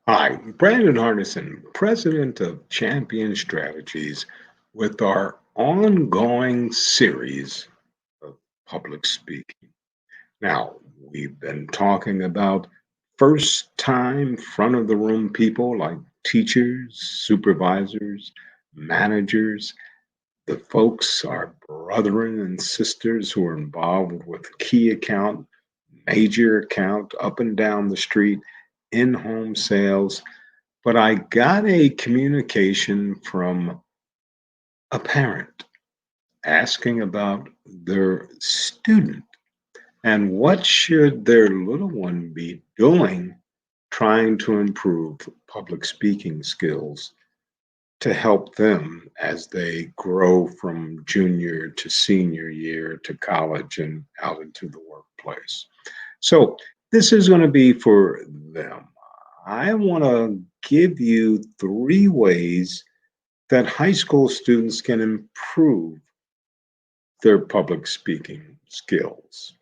Hi, Brandon Hardison, President of Champion Strategies, with our ongoing series of public speaking. Now, we've been talking about first time front of the room people like teachers, supervisors, managers, the folks, our brethren and sisters who are involved with key account, major account, up and down the street, in home sales, but I got a communication from a parent asking about their student and what should their little one be doing trying to improve public speaking skills to help them as they grow from junior to senior year to college and out into the workplace. So this is going to be for them. I want to give you three ways that high school students can improve their public speaking skills.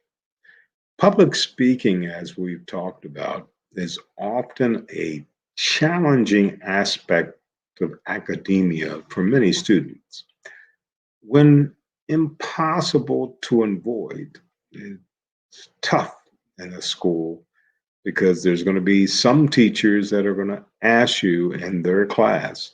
Public speaking, as we've talked about, is often a challenging aspect of academia for many students. When impossible to avoid, it's tough in a school because there's going to be some teachers that are going to ask you in their class,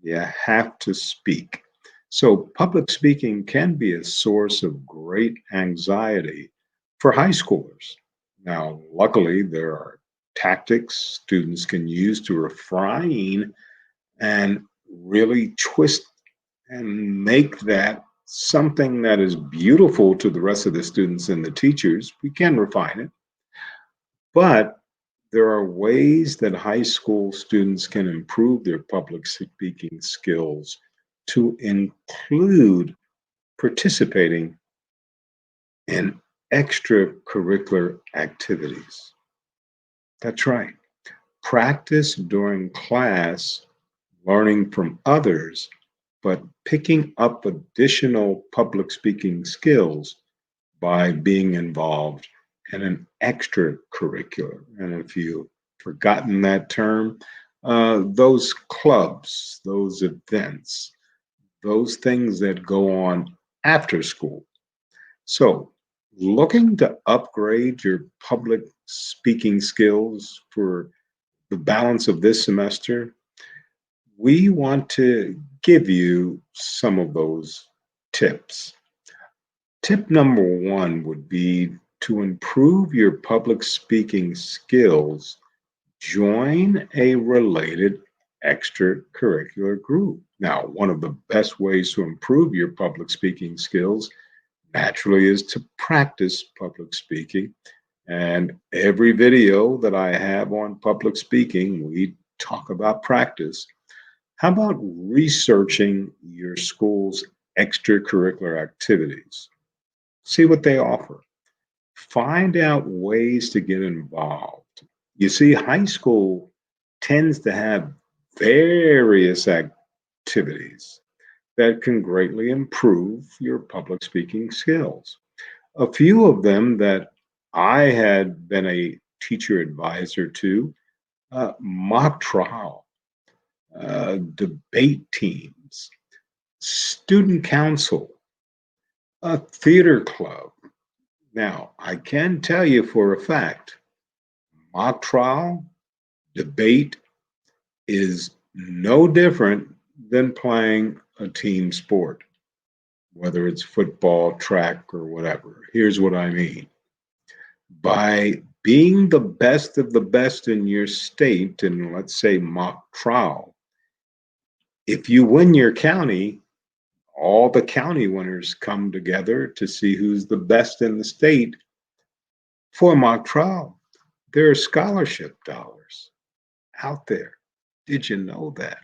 you have to speak. So, public speaking can be a source of great anxiety for high schoolers. Now, luckily, there are tactics students can use to refine and really twist and make that something that is beautiful to the rest of the students and the teachers. We can refine it, but there are ways that high school students can improve their public speaking skills to include participating in extracurricular activities. That's right. Practice during class, learning from others, but picking up additional public speaking skills by being involved in an extracurricular. And if you've forgotten that term, those clubs, those events, those things that go on after school. So, looking to upgrade your public speaking skills for the balance of this semester, we want to give you some of those tips. Tip number one would be to improve your public speaking skills, join a related extracurricular group. Now, one of the best ways to improve your public speaking skills naturally is to practice public speaking. And every video that I have on public speaking, we talk about practice. How about researching your school's extracurricular activities? See what they offer. Find out ways to get involved. You see, high school tends to have various activities that can greatly improve your public speaking skills. A few of them that I had been a teacher advisor to, mock trial, debate teams, student council, a theater club. Now, I can tell you for a fact, mock trial, debate is no different than playing a team sport, whether it's football, track, or whatever. Here's what I mean. By being the best of the best in your state, in let's say mock trial, if you win your county, all the county winners come together to see who's the best in the state for mock trial. There are scholarship dollars out there. Did you know that?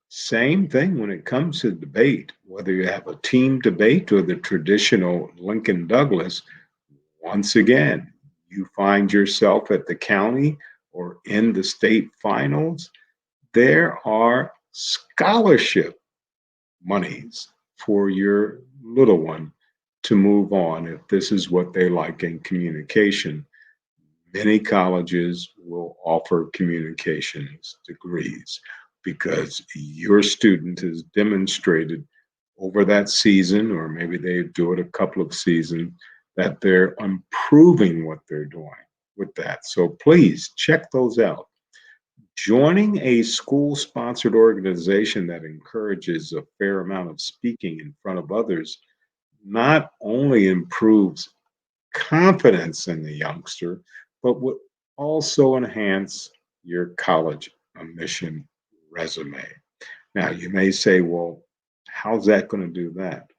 Same thing when it comes to debate, whether you have a team debate or the traditional Lincoln Douglas, once again, you find yourself at the county or in the state finals, there are scholarship monies for your little one to move on if this is what they like in communication. Many colleges will offer communications degrees because your student has demonstrated over that season, or maybe they do it a couple of seasons, that they're improving what they're doing with that. So please check those out. Joining a school sponsored organization that encourages a fair amount of speaking in front of others not only improves confidence in the youngster, but would also enhance your college admission resume. Now, you may say, well, how's that going to do that?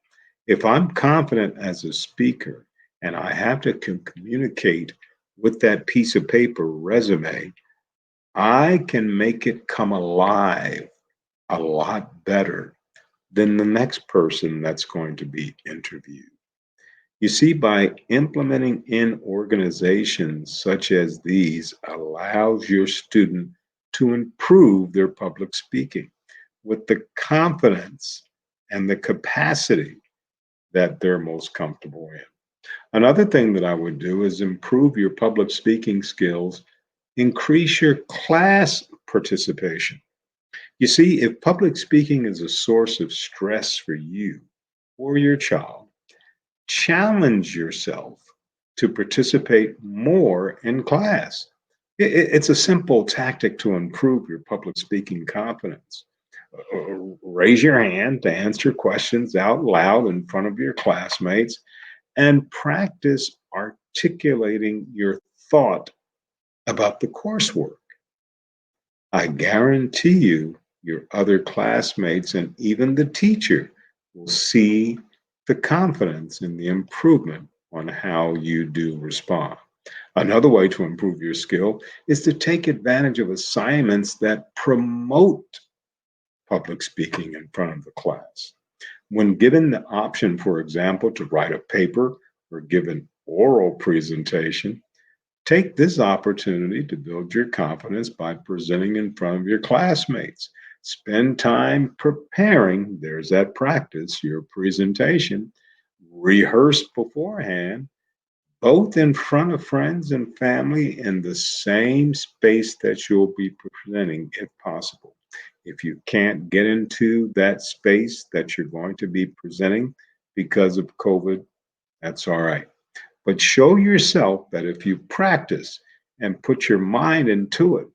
If I'm confident as a speaker and I have to communicate with that piece of paper resume, I can make it come alive a lot better than the next person that's going to be interviewed. You see, by implementing in organizations such as these allows your student to improve their public speaking with the confidence and the capacity that they're most comfortable in. Another thing that I would do is improve your public speaking skills, increase your class participation. You see, if public speaking is a source of stress for you or your child, challenge yourself to participate more in class. It's a simple tactic to improve your public speaking confidence. Raise your hand to answer questions out loud in front of your classmates and practice articulating your thought about the coursework. I guarantee you, your other classmates and even the teacher will see the confidence and the improvement on how you do respond. Another way to improve your skill is to take advantage of assignments that promote public speaking in front of the class. When given the option, for example, to write a paper or give an oral presentation, take this opportunity to build your confidence by presenting in front of your classmates. Spend time preparing, there's that practice, your presentation. Rehearse beforehand, both in front of friends and family in the same space that you'll be presenting if possible. If you can't get into that space that you're going to be presenting because of COVID, that's all right. But show yourself that if you practice and put your mind into it,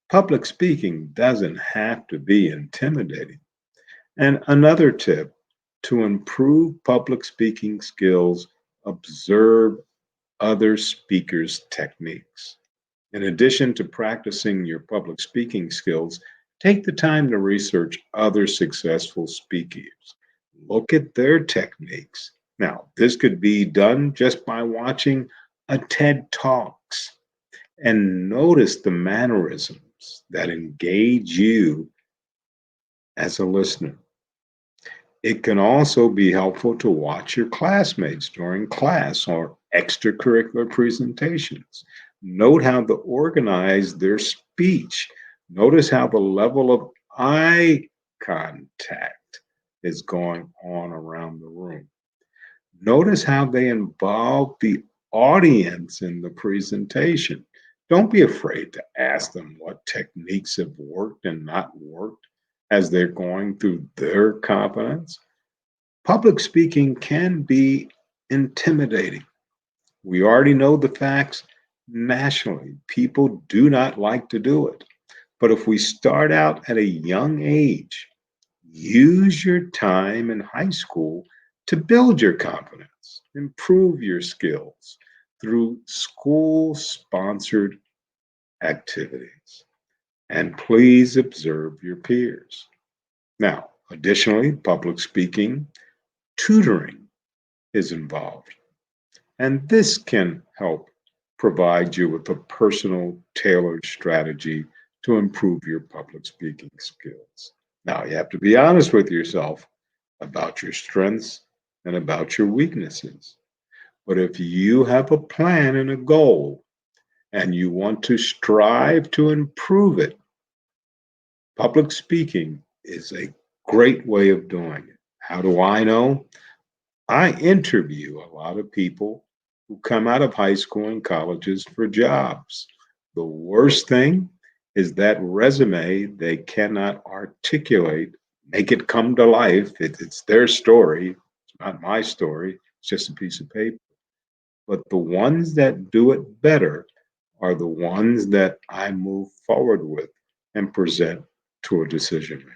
public speaking doesn't have to be intimidating. And another tip to improve public speaking skills, observe other speakers' techniques. In addition to practicing your public speaking skills, take the time to research other successful speakers. Look at their techniques. Now, this could be done just by watching a TED Talks and notice the mannerisms that engage you as a listener. It can also be helpful to watch your classmates during class or extracurricular presentations. Note how they organize their speech. Notice how the level of eye contact is going on around the room. Notice how they involve the audience in the presentation. Don't be afraid to ask them what techniques have worked and not worked as they're going through their competence. Public speaking can be intimidating. We already know the facts nationally. People do not like to do it. But if we start out at a young age, use your time in high school to build your confidence, improve your skills through school sponsored activities. And please observe your peers. Now, additionally, public speaking, tutoring is involved. And this can help provide you with a personal, tailored strategy to improve your public speaking skills. Now, you have to be honest with yourself about your strengths and about your weaknesses. But if you have a plan and a goal and you want to strive to improve it, public speaking is a great way of doing it. How do I know? I interview a lot of people who come out of high school and colleges for jobs. The worst thing is that resume they cannot articulate, make it come to life. It's their story. It's not my story. It's just a piece of paper. But the ones that do it better are the ones that I move forward with and present to a decision maker.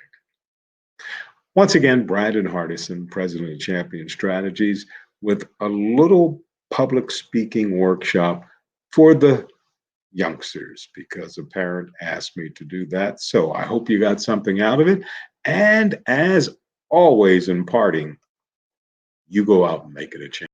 Once again, Brandon Hardison, president of Champion Strategies, with a little public speaking workshop for the youngsters because a parent asked me to do that. So I hope you got something out of it. And as always, in parting, you go out and make it a change.